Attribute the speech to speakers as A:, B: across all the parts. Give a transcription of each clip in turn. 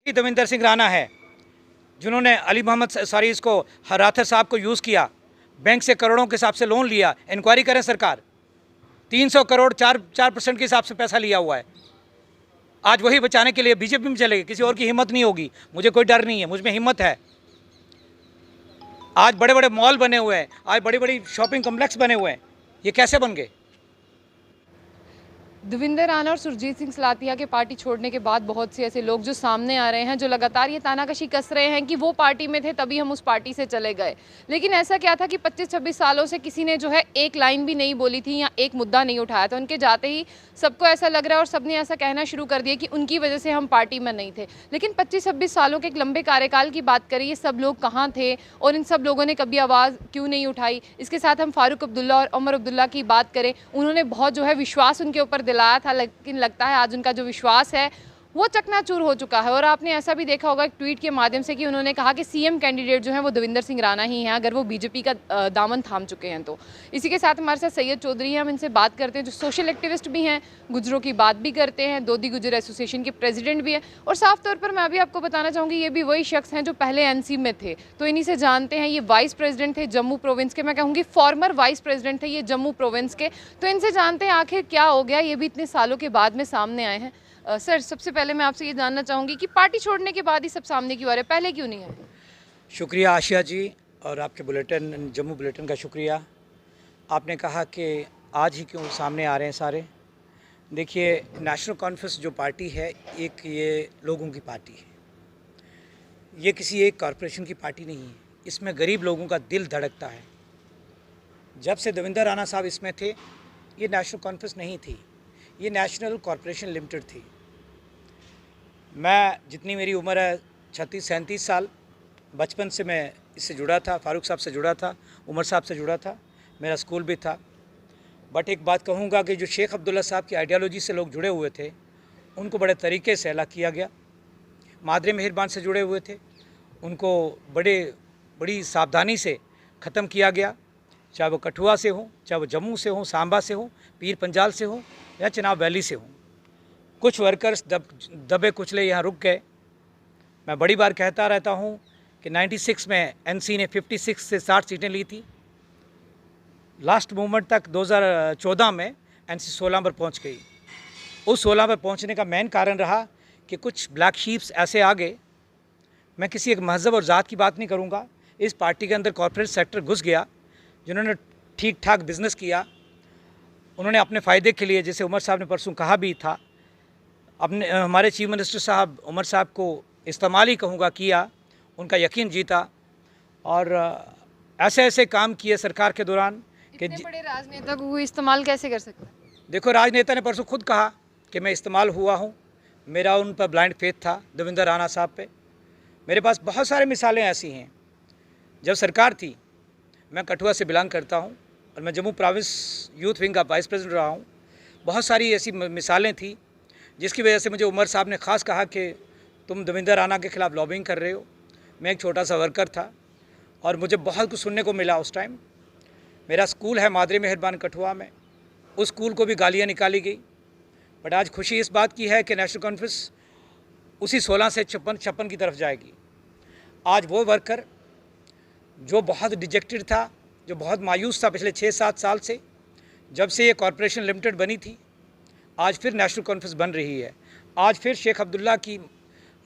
A: दविंदर सिंह राणा है जिन्होंने अली मोहम्मद सॉरी इसको राथर साहब को यूज़ किया, बैंक से करोड़ों के हिसाब से लोन लिया। इंक्वायरी करें सरकार, 300 करोड़ 4% के हिसाब से पैसा लिया हुआ है। आज वही बचाने के लिए बीजेपी में चलेगी, किसी और की हिम्मत नहीं होगी। मुझे कोई डर नहीं है, मुझ में हिम्मत है। आज बड़े बड़े मॉल बने हुए हैं, आज बड़ी बड़ी शॉपिंग कॉम्प्लेक्स बने हुए हैं, ये कैसे बन गए?
B: देविंदर राणा और सुरजीत सिंह सलाथिया के पार्टी छोड़ने के बाद बहुत से ऐसे लोग जो सामने आ रहे हैं, जो लगातार ये तानाकशी कस रहे हैं कि वो पार्टी में थे तभी हम उस पार्टी से चले गए। लेकिन ऐसा क्या था कि 25-26 सालों से किसी ने जो है एक लाइन भी नहीं बोली थी या एक मुद्दा नहीं उठाया था। उनके जाते ही सबको ऐसा लग रहा है और सबने ऐसा कहना शुरू कर दिया कि उनकी वजह से हम पार्टी में नहीं थे। लेकिन 25-26 सालों के एक लंबे कार्यकाल की बात करें, ये सब लोग कहाँ थे और इन सब लोगों ने कभी आवाज़ क्यों नहीं उठाई? इसके साथ हम फारूक अब्दुल्ला और उमर अब्दुल्ला की बात करें, उन्होंने बहुत जो है विश्वास उनके ऊपर दिलाया था, लेकिन लगता है आज उनका जो विश्वास है वो चकनाचूर हो चुका है। और आपने ऐसा भी देखा होगा एक ट्वीट के माध्यम से कि उन्होंने कहा कि सीएम कैंडिडेट जो है वो देविंदर सिंह राणा ही हैं, अगर वो बीजेपी का दामन थाम चुके हैं तो। इसी के साथ हमारे साथ सैयद चौधरी हैं, हम इनसे बात करते हैं, जो सोशल एक्टिविस्ट भी हैं, गुजरों की बात भी करते हैं, दोदी गुजर एसोसिएशन के प्रेसिडेंट भी हैं। और साफ तौर पर मैं अभी आपको बताना चाहूँगी, ये भी वही शख्स हैं जो पहले एनसी में थे, तो इन्हीं से जानते हैं। ये वाइस प्रेसिडेंट थे जम्मू प्रोविंस के, मैं कहूँगी फॉर्मर वाइस प्रेसिडेंट थे ये जम्मू प्रोविंस के। तो इनसे जानते हैं आखिर क्या हो गया, ये भी इतने सालों के बाद में सामने आए हैं। सर, सबसे पहले मैं आपसे ये जानना चाहूँगी कि पार्टी छोड़ने के बाद ही सब सामने क्यों आ रहे हैं, पहले क्यों नहीं है?
A: शुक्रिया आशिया जी, और आपके बुलेटिन जम्मू बुलेटिन का शुक्रिया। आपने कहा कि आज ही क्यों सामने आ रहे हैं सारे। देखिए, नेशनल कॉन्फ्रेंस जो पार्टी है, एक ये लोगों की पार्टी है, ये किसी एक कॉरपोरेशन की पार्टी नहीं है। इसमें गरीब लोगों का दिल धड़कता है। जब से देविंदर राणा साहब इसमें थे, ये नेशनल कॉन्फ्रेंस नहीं थी, ये नेशनल कॉरपोरेशन लिमिटेड थी। मैं, जितनी मेरी उम्र है 36-37 साल, बचपन से मैं इससे जुड़ा था, फारूक साहब से जुड़ा था, उमर साहब से जुड़ा था, मेरा स्कूल भी था। बट एक बात कहूँगा कि जो शेख अब्दुल्ला साहब की आइडियोलॉजी से लोग जुड़े हुए थे, उनको बड़े तरीके से अलग किया गया। मादरे मेहरबान से जुड़े हुए थे, उनको बड़ी सावधानी से ख़त्म किया गया, चाहे वो कठुआ से हो, चाहे वो जम्मू से हो, सांबा से हो, पीर पंजाल से हो या चिनाब वैली से हो। कुछ वर्कर्स दबे कुचले यहाँ रुक गए। मैं बड़ी बार कहता रहता हूँ कि 96 में एनसी ने 56 से 60 सीटें ली थी। लास्ट मोमेंट तक 2014 में एनसी 16 पर पहुँच गई। उस 16 पर पहुँचने का मेन कारण रहा कि कुछ ब्लैक शीप्स ऐसे आ गए। मैं किसी एक मज़हब और ज़ात की बात नहीं करूँगा, इस पार्टी के अंदर कॉर्पोरेट सेक्टर घुस गया, जिन्होंने ठीक ठाक बिज़नेस किया। उन्होंने अपने फ़ायदे के लिए, जैसे उमर साहब ने परसों कहा भी था, अपने हमारे चीफ मिनिस्टर साहब उमर साहब को इस्तेमाल ही कहूँगा किया, उनका यकीन जीता और ऐसे ऐसे काम किए सरकार के दौरान कि
B: इतने बड़े राजनेता को इस्तेमाल कैसे कर सकता है?
A: देखो, राजनेता ने परसों खुद कहा कि मैं इस्तेमाल हुआ हूँ, मेरा उन पर ब्लाइंड फेथ था देविंदर राणा साहब पे। मेरे पास बहुत सारी मिसालें ऐसी हैं। जब सरकार थी, मैं कठुआ से बिलोंग करता हूँ और मैं जम्मू प्रोविंस यूथ विंग का वाइस प्रेसिडेंट रहा हूँ। बहुत सारी ऐसी मिसालें थी जिसकी वजह से मुझे उमर साहब ने ख़ास कहा कि तुम देविंदर राणा के ख़िलाफ़ लॉबिंग कर रहे हो। मैं एक छोटा सा वर्कर था और मुझे बहुत कुछ सुनने को मिला उस टाइम। मेरा स्कूल है मादरे मेहरबान कठुआ में, उस स्कूल को भी गालियाँ निकाली गई। बट आज खुशी इस बात की है कि नेशनल कॉन्फ्रेंस उसी 16 से 56 की तरफ जाएगी। आज वो वर्कर जो बहुत डिजेक्टेड था, जो बहुत मायूस था पिछले 6-7 साल से, जब से ये कॉरपोरेशन लिमिटेड बनी थी, आज फिर नेशनल कॉन्फ्रेंस बन रही है। आज फिर शेख अब्दुल्ला की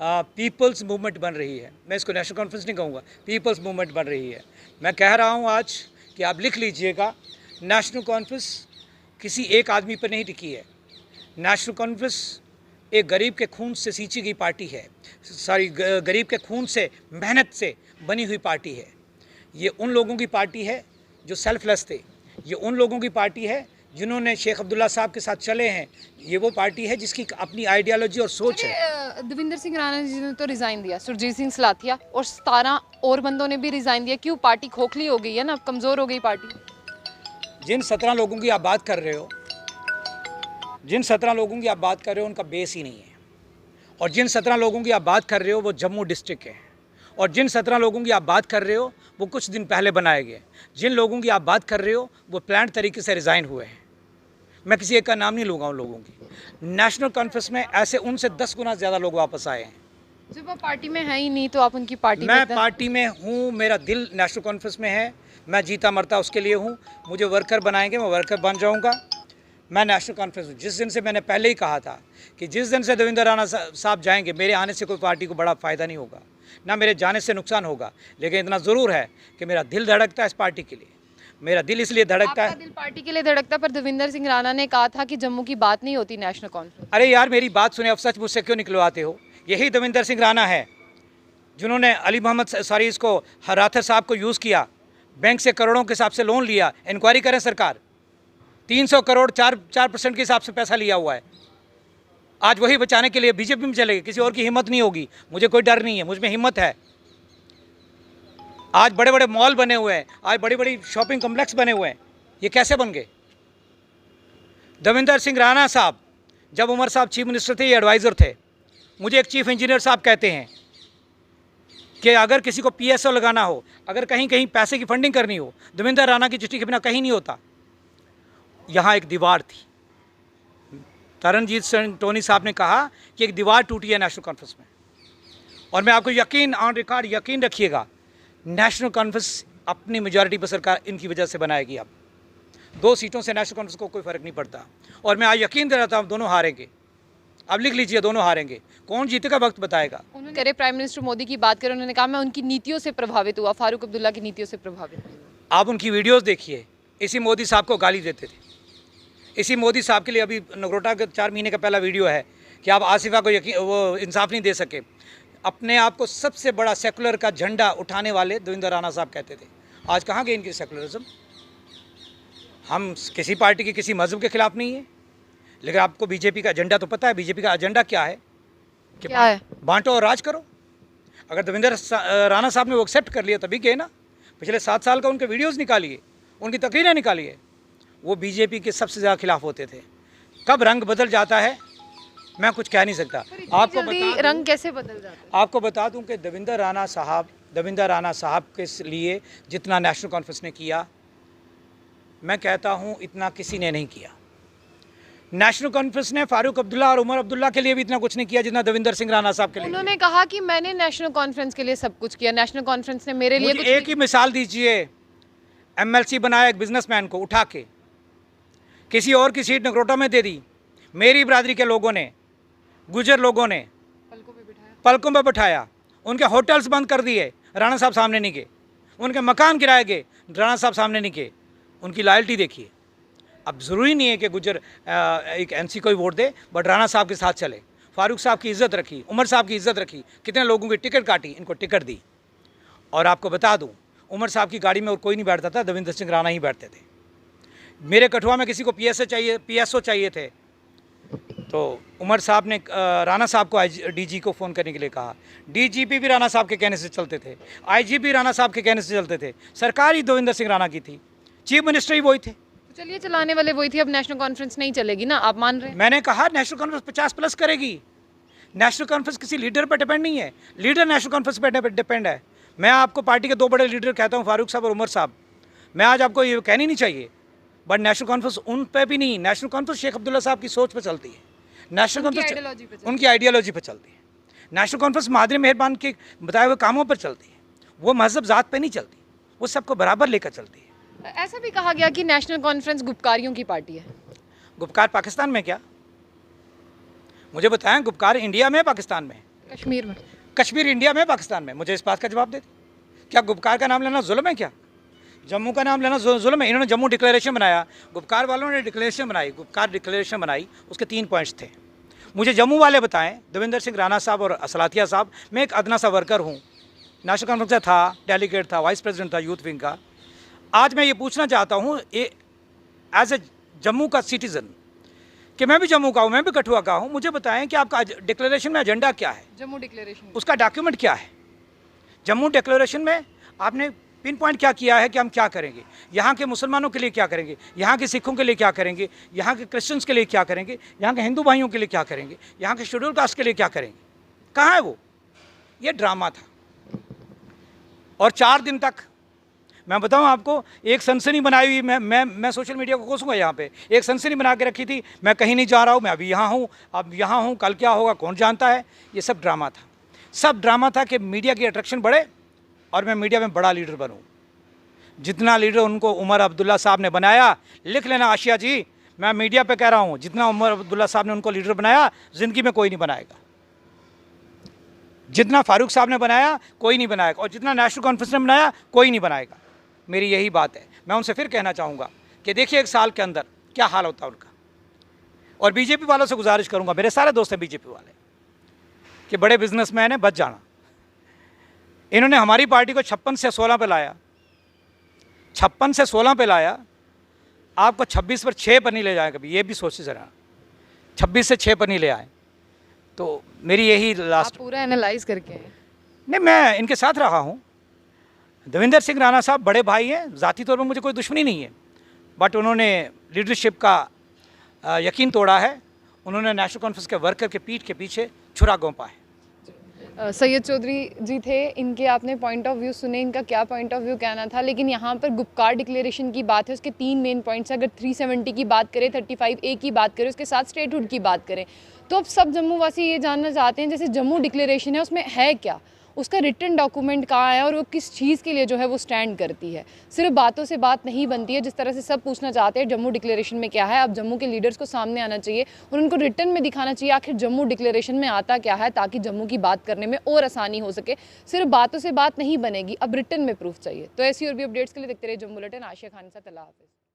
A: पीपल्स मूवमेंट बन रही है। मैं इसको नेशनल कॉन्फ्रेंस नहीं कहूँगा, पीपल्स मूवमेंट बन रही है। मैं कह रहा हूँ आज कि आप लिख लीजिएगा, नेशनल कॉन्फ्रेंस किसी एक आदमी पर नहीं टिकी है। नेशनल कॉन्फ्रेंस एक गरीब के खून से सींची गई पार्टी है, गरीब के खून से, मेहनत से बनी हुई पार्टी है। ये उन लोगों की पार्टी है जो सेल्फलेस थे। ये उन लोगों की पार्टी है जिन्होंने शेख अब्दुल्ला साहब के साथ चले हैं। ये वो पार्टी है जिसकी अपनी आइडियोलॉजी और सोच है।
B: देविंदर सिंह राणा जी ने तो रिज़ाइन दिया, सुरजीत सिंह सलाथिया और 17 और बंदों ने भी रिज़ाइन दिया। क्यों? पार्टी खोखली हो गई है ना, अब कमज़ोर हो गई पार्टी।
A: जिन 17 लोगों की आप बात कर रहे हो, उनका बेस ही नहीं है। और जिन 17 लोगों की आप बात कर रहे हो वो जम्मू डिस्ट्रिक्ट है। और जिन 17 लोगों की आप बात कर रहे हो वो कुछ दिन पहले बनाए गए। जिन लोगों की आप बात कर रहे हो वो प्लान्ड तरीके से रिज़ाइन हुए हैं। मैं किसी एक का नाम नहीं लूँगा उन लोगों की। नेशनल कॉन्फ्रेंस में ऐसे उनसे 10 गुना ज़्यादा लोग वापस आए हैं।
B: जब आप पार्टी में है ही नहीं तो आप उनकी पार्टी में
A: मैं पार्टी में हूँ, मेरा दिल नेशनल कॉन्फ्रेंस में है, मैं जीता मरता उसके लिए हूँ। मुझे वर्कर बनाएंगे, मैं वर्कर बन जाऊँगा। मैं नेशनल कॉन्फ्रेंस जिस दिन से, मैंने पहले ही कहा था कि जिस दिन से देवेंद्र राणा साहब जाएंगे, मेरे आने से कोई पार्टी को बड़ा फ़ायदा नहीं होगा, ना मेरे जाने से नुकसान होगा। लेकिन इतना ज़रूर है कि मेरा दिल धड़कता है इस पार्टी के लिए। मेरा दिल इसलिए धड़कता है,
B: आपका दिल पार्टी के लिए धड़कता, पर देवेंद्र सिंह राणा ने कहा था कि जम्मू की बात नहीं होती नेशनल कॉन्फ्रेंस।
A: अरे यार मेरी बात सुने, अब सच मुझसे क्यों निकलवाते हो? यही देवेंद्र सिंह राणा है जिन्होंने अली मोहम्मद सारीस को, राथर साहब को यूज़ किया, बैंक से करोड़ों के हिसाब से लोन लिया। इंक्वायरी करें सरकार, 300 करोड़ 4% के हिसाब से पैसा लिया हुआ है। आज वही बचाने के लिए बीजेपी में चले गए, किसी और की हिम्मत नहीं होगी। मुझे कोई डर नहीं है, मुझ में हिम्मत है। आज बड़े बड़े मॉल बने हुए हैं, आज बड़ी बड़ी शॉपिंग कॉम्प्लेक्स बने हुए हैं, ये कैसे बन गए? देवेंद्र सिंह राणा साहब जब उमर साहब चीफ मिनिस्टर थे, ये एडवाइज़र थे। मुझे एक चीफ इंजीनियर साहब कहते हैं कि अगर किसी को PSO लगाना हो, अगर कहीं कहीं पैसे की फंडिंग करनी हो, देवेंद्र राणा की चिट्ठी के बिना कहीं नहीं होता। यहाँ एक दीवार थी, तरनजीत सिंह टोनी साहब ने कहा कि एक दीवार टूटी है नेशनल कॉन्फ्रेंस में। और मैं आपको यकीन, ऑन रिकॉर्ड यकीन रखिएगा, नेशनल कॉन्फ्रेंस अपनी मेजॉरिटी पर सरकार इनकी वजह से बनाएगी। अब 2 सीटों से नेशनल कॉन्फ्रेंस को कोई फ़र्क नहीं पड़ता। और मैं आज यकीन दिलाता हूँ दोनों हारेंगे। अब लिख लीजिए, दोनों हारेंगे। कौन जीतेगा वक्त बताएगा।
B: उन्होंने करे प्राइम मिनिस्टर मोदी की बात करें, उन्होंने कहा मैं उनकी नीतियों से प्रभावित हुआ, फारूक अब्दुल्ला की नीतियों से प्रभावित हुआ।
A: आप उनकी वीडियोस देखिए, इसी मोदी साहब को गाली देते थे। इसी मोदी साहब के लिए अभी नगरोटा का 4 महीने का पहला वीडियो है कि आप आसिफा को वो इंसाफ नहीं दे सके। अपने आप को सबसे बड़ा सेकुलर का झंडा उठाने वाले देवेंद्र राणा साहब कहते थे। आज कहाँ गए इनकी सेकुलरिज्म? हम किसी पार्टी के किसी मजहब के खिलाफ नहीं है, लेकिन आपको बीजेपी का एजेंडा तो पता है। बीजेपी का एजेंडा क्या है? कि
B: क्या है?
A: बांटो और राज करो। अगर देवेंद्र राणा साहब ने वो एक्सेप्ट कर लिया तभी गए ना। पिछले 7 साल का उनके वीडियोस निकालिए, उनकी तकरीरें निकालिए, वो बीजेपी के सबसे ज़्यादा खिलाफ होते थे। कब रंग बदल जाता है मैं कुछ कह नहीं सकता। आपको
B: रंग कैसे बदल जाता है?
A: आपको बता दूं कि देवेंद्र राणा साहब के लिए जितना नेशनल कॉन्फ्रेंस ने किया, मैं कहता हूं इतना किसी ने नहीं किया। नेशनल कॉन्फ्रेंस ने फारूक अब्दुल्ला और उमर अब्दुल्ला के लिए भी इतना कुछ नहीं किया जितना देवेंद्र सिंह राणा साहब के लिए।
B: उन्होंने कहा कि मैंने नेशनल कॉन्फ्रेंस के लिए सब कुछ किया, नेशनल कॉन्फ्रेंस ने मेरे लिए कुछ
A: एक ही मिसाल दीजिए। MLC बनाया एक बिजनेसमैन को उठा के, किसी और की सीट नगरोटा में दे दी। मेरी बिरादरी के लोगों ने, गुजर लोगों ने पलकों पर बिठाया। उनके होटल्स बंद कर दिए, राणा साहब सामने नहीं गए। उनके मकान गिराए गए, राणा साहब सामने नहीं गए। उनकी लॉयल्टी देखिए। अब ज़रूरी नहीं है कि गुजर एक NC को ही वोट दे, बट राणा साहब के साथ चले। फारूक साहब की इज़्ज़त रखी, उमर साहब की इज़्ज़त रखी, कितने लोगों की टिकट काटी, इनको टिकट दी। और आपको बता दूं, उमर साहब की गाड़ी में और कोई नहीं बैठता था, देवेंद्र सिंह राणा ही बैठते थे। मेरे कठुआ में किसी को PSO चाहिए थे, तो उमर साहब ने राणा साहब को DG को फ़ोन करने के लिए कहा। DGP भी राणा साहब के कहने से चलते थे, IG भी राणा साहब के कहने से चलते थे। सरकार ही देवेंद्र सिंह राणा की थी, चीफ मिनिस्टर ही वही थे।
B: चलिए, चलाने वाले वही थी। अब नेशनल कॉन्फ्रेंस नहीं चलेगी ना, आप मान रहे हैं?
A: मैंने कहा नेशनल कॉन्फ्रेंस 50+ करेगी। नेशनल कॉन्फ्रेंस किसी लीडर पर डिपेंड नहीं है, लीडर नेशनल कॉन्फ्रेंस पर डिपेंड है। मैं आपको पार्टी के 2 बड़े लीडर कहता हूँ, फारूक साहब और उमर साहब। मैं आज आपको ये कहनी नहीं चाहिए, बट नेशनल कॉन्फ्रेंस उन पर भी नहीं। नेशनल कॉन्फ्रेंस शेख अब्दुल्ला साहब की सोच पर चलती है, नेशनल कॉन्फ्रेंस उनकी आइडियोलॉजी पर चलती है। नेशनल कॉन्फ्रेंस महादरी मेहरबान के बताए हुए कामों पर चलती है। वो मजहब ज़ात पर नहीं चलती, वो सबको बराबर लेकर चलती है।
B: ऐसा भी कहा गया कि नेशनल कॉन्फ्रेंस गुपकारियों की पार्टी है।
A: गुपकार पाकिस्तान में क्या? मुझे बताएं, गुपकार इंडिया में पाकिस्तान में?
B: कश्मीर में।
A: कश्मीर इंडिया में पाकिस्तान में? मुझे इस बात का जवाब दे दे। क्या गुपकार का नाम लेना जुल्म है? क्या जम्मू का नाम लेना जुल्म है? इन्होंने जम्मू डिक्लेरेशन बनाया, गुपकार वालों ने डिक्लेरेशन बनाई। गुपकार डिक्लेरेशन बनाई, उसके 3 पॉइंट्स थे। मुझे जम्मू वाले बताएं, देवेंद्र सिंह राणा साहब और असलातिया साहब। मैं एक अदना सा वर्कर हूँ, नेशनल कॉन्फ्रेंस से था, डेलीगेट था, वाइस प्रेसिडेंट था यूथ विंग का। आज मैं ये पूछना चाहता हूँ एज ए जम्मू का सिटीज़न कि मैं भी जम्मू का हूँ, मैं भी कठुआ का हूँ। मुझे बताएं कि आपका डिक्लेरेशन में एजेंडा क्या है?
B: जम्मू डिक्लेरेशन,
A: उसका डॉक्यूमेंट क्या है? जम्मू डिक्लेरेशन में आपने पिन पॉइंट क्या किया है कि हम क्या करेंगे? यहाँ के मुसलमानों के लिए क्या करेंगे? यहाँ के सिखों के लिए क्या करेंगे? यहाँ के क्रिश्चियंस के लिए क्या करेंगे? यहाँ के हिंदू भाइयों के लिए क्या करेंगे? यहाँ के शेड्यूल कास्ट के लिए क्या करेंगे? कहाँ है वो? ये ड्रामा था। और 4 दिन तक मैं बताऊं आपको, एक सनसनी बनाई हुई, मैं सोशल मीडिया को कोसूंगा। यहाँ पे एक सनसनी बना के रखी थी, मैं कहीं नहीं जा रहा हूँ, मैं अभी यहाँ हूँ, अब यहाँ हूँ, कल क्या होगा कौन जानता है। ये सब ड्रामा था। सब ड्रामा था कि मीडिया की अट्रैक्शन बढ़े और मैं मीडिया में बड़ा लीडर बनूं। जितना लीडर उनको उमर अब्दुल्ला साहब ने बनाया, लिख लेना आशिया जी, मैं मीडिया पे कह रहा हूँ, जितना उमर अब्दुल्ला साहब ने उनको लीडर बनाया ज़िंदगी में कोई नहीं बनाएगा। जितना फारूक साहब ने बनाया कोई नहीं बनाएगा, और जितना नेशनल कॉन्फ्रेंस ने बनाया कोई नहीं बनाएगा। मेरी यही बात है। मैं उनसे फिर कहना चाहूँगा कि देखिए 1 साल के अंदर क्या हाल होता है उनका। और बीजेपी वालों से गुजारिश करूँगा, मेरे सारे दोस्त हैं बीजेपी वाले, कि बड़े बिजनेसमैन हैं, बच जाना। इन्होंने हमारी पार्टी को 56 से 16 पे लाया, 56 से 16 पे लाया, आपको 26 पर 6 पर नहीं ले जाए कभी, ये भी सोचिए ज़रा। 26 से 6 पर नहीं ले आए। तो मेरी यही
B: आप
A: लास्ट,
B: पूरा एनालाइज करके हैं।
A: नहीं मैं इनके साथ रहा हूँ। देवेंद्र सिंह राणा साहब बड़े भाई हैं, ज़ाती तौर पर मुझे कोई दुश्मनी नहीं है, बट उन्होंने लीडरशिप का यकीन तोड़ा है। उन्होंने नेशनल कॉन्फ्रेंस के वर्कर के पीठ के पीछे छुरा घोंपा है।
B: सैयद चौधरी जी थे, इनके आपने पॉइंट ऑफ व्यू सुने, इनका क्या पॉइंट ऑफ व्यू कहना था। लेकिन यहाँ पर गुपकार डिक्लेरेशन की बात है, उसके 3 मेन पॉइंट्स हैं। अगर 370 की बात करें, 35A की बात करें, उसके साथ स्टेटहुड की बात करें, तो अब सब जम्मू वासी ये जानना चाहते हैं, जैसे जम्मू डिक्लेरेशन है उसमें है क्या, उसका रिटन डॉक्यूमेंट कहाँ है और वो किस चीज़ के लिए जो है वो स्टैंड करती है। सिर्फ बातों से बात नहीं बनती है, जिस तरह से सब पूछना चाहते हैं जम्मू डिक्लेरेशन में क्या है। अब जम्मू के लीडर्स को सामने आना चाहिए और उनको रिटन में दिखाना चाहिए आखिर जम्मू डिक्लेरेशन में आता क्या है, ताकि जम्मू की बात करने में और आसानी हो सके। सिर्फ बातों से बात नहीं बनेगी, अब रिटन में प्रूफ चाहिए। तो ऐसी और भी अपडेट्स के लिए देखते रहिए जम्मू बुलेटिन। आशिया खान के साथ, अल्लाह हाफिज़।